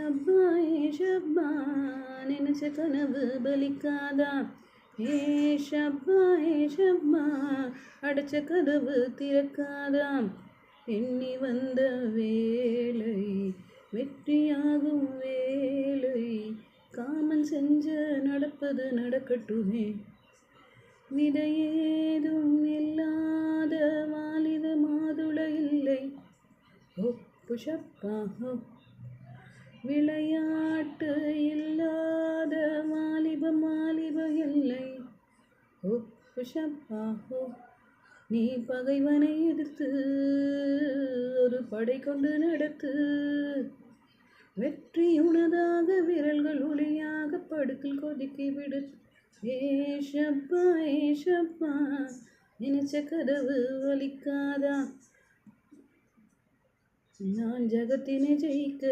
ஷப்பா ஷப்பா நினைச்ச கனவு பலிக்காதா. ஷப்பா ஷப்பா அடைச்ச கதவு திறக்காதாம். எண்ணி வந்த வேலை வெற்றியாகும் வேலை, காமன் செஞ்ச நடப்பது நடக்கட்டுமே. விதையேதும் இல்லாத வாலித மாதுள இல்லை. புஷப்பா விளையாட்டு இல்லாத வாலிப இல்லை. புஷப்பா நீ பகைவனை எதிர்த்து ஒரு படை கொண்டு நடத்து. வெற்றி உனதாக விரல்கள் ஒளியாக படுக்கில் கொதிக்கி விடு. ஷப்பா நினைச்ச கதவு வலிக்காதா. நான் ஜகத்தினை ஜெயிக்க